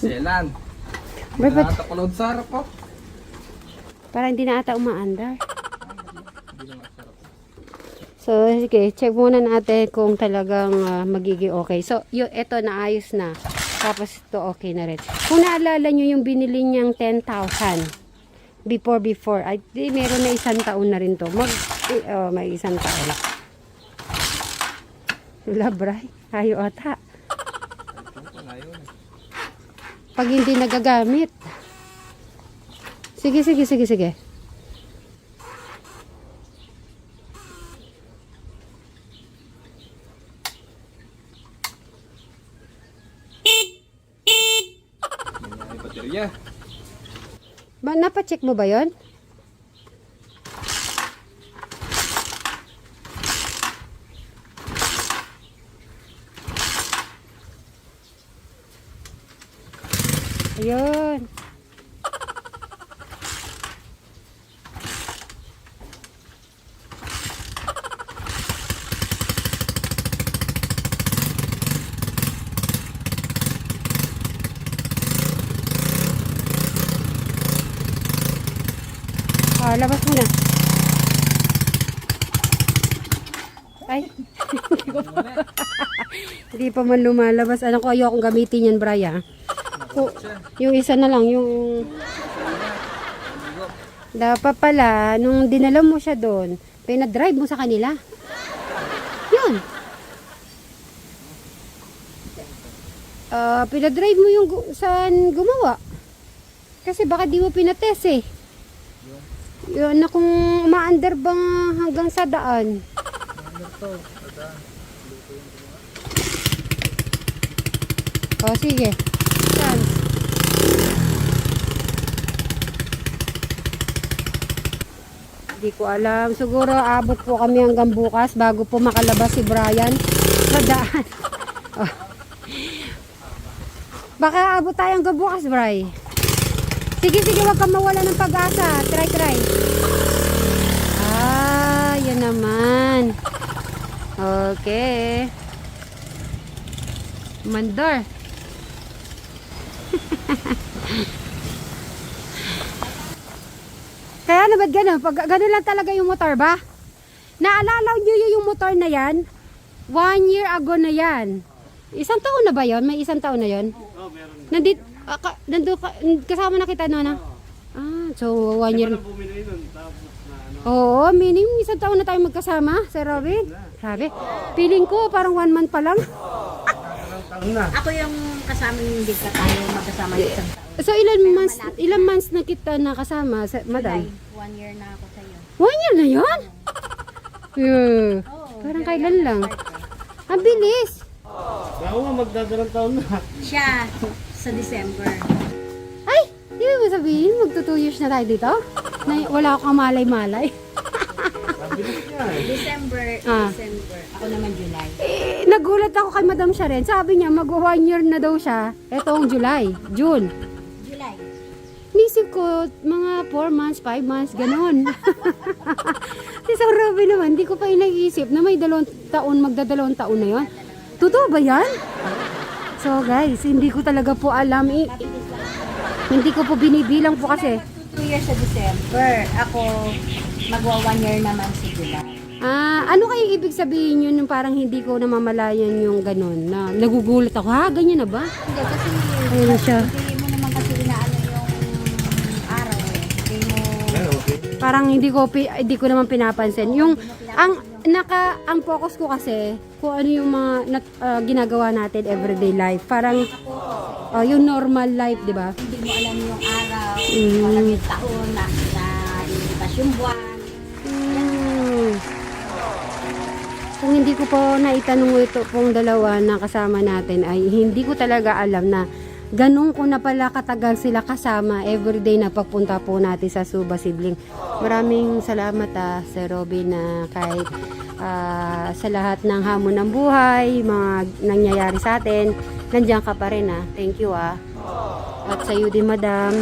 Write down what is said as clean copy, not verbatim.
Selan. Bro, ba't Nakakulod sa harap po. parang hindi na ata umaandar? Hindi na masarap. So, sige, check muna natin kung talagang magiging okay. So, ito naayos na. Tapos ito okay na rin. Kung naalala nyo yung binili niyang 10,000 before, ay di, meron na 1 taon na rin to. May 1 taon. Labray, ayo ata. Pag hindi nagagamit. Sige. May baterya. Napacheck mo ba yon? Ayun. Labas muna. Ay. Hindi pa man lumalabas. Ano ko, ayokong gamitin yan, Braya. Yung isa na lang, yung... Dapat pala, nung dinala mo siya doon, pinadrive mo sa kanila. Yun. Pinadrive mo yung saan gumawa. Kasi baka di mo pinatest eh. Yun na kung umaandar bang hanggang sa daan. O sige. Chance. Hindi ko alam. Siguro abot po kami hanggang bukas bago po makalabas si Brian sa daan. Oh. Baka abot tayo hanggang bukas, Bri. Sige, wag kang mawala ng pag-asa. Try. Yan naman. Okay. Mandar. Kaya na ba't gano'n? Pag gano'n lang talaga yung motor ba? Naalala nyo yung motor na yan? 1 year ago na yan. 1 taon na ba yon? May 1 taon na yon? Oh, meron. Nandito, kasama na kita no na? So 1 year. Bumili nun, tapos na ano. Oo, minimum 1 taon na tayo magkasama, Sir Robin. Grabe. Feeling ko parang 1 month pa lang. Taon na. Ako yung kasama yung hindi ka tayo magkasama isang taon. So ilan months na kita nakasama, madam? 1 year na ako sa'yo. 1 year na yon? Yeah. Parang kailan lang. Ang bilis. Ako nga magdadalang taon na. Siya, sa December. Ay, hindi mo sabihin, magto 2 years na tayo dito? Wala akong malay-malay. Mabilis niya eh. December. Ako naman July. Nagulat ako kay Madam Sharen. Sabi niya, mag 1 year na daw siya. Etong June. July. Nisip ko, mga 4 months, 5 months, ganon. Si Sir Robin naman, hindi ko pa inaisip na may 2 taon, magda2 taon na yon. Totoo ba yan? So guys, hindi ko talaga po alam. Hindi ko po binibilang po kasi. 2 years sa December. Ako, magwa 1 year naman sa July. Ano kayo ibig sabihin yun, yung parang hindi ko namamalayan yung ganon, na nagugulat ako, ganyan na ba? Hindi, kasi Ayun siya. hindi mo naman kasi inaano yung araw eh. Hindi mo... Parang hindi ko naman pinapansin. Yung ang focus ko kasi kung ano yung mga ginagawa natin everyday life. Parang yung normal life, 'di ba? Hindi mo alam yung araw, walang yung taon, nilipas yung buwan. Kung hindi ko po naitanong ito pong dalawa na kasama natin ay hindi ko talaga alam na ganun ko na pala katagal sila kasama everyday na pagpunta po natin sa Suba Sibling. Maraming salamat Sir Robin na kahit sa lahat ng hamon ng buhay, mga nangyayari sa atin, nandiyan ka pa rin Thank you At sa iyo din Madam.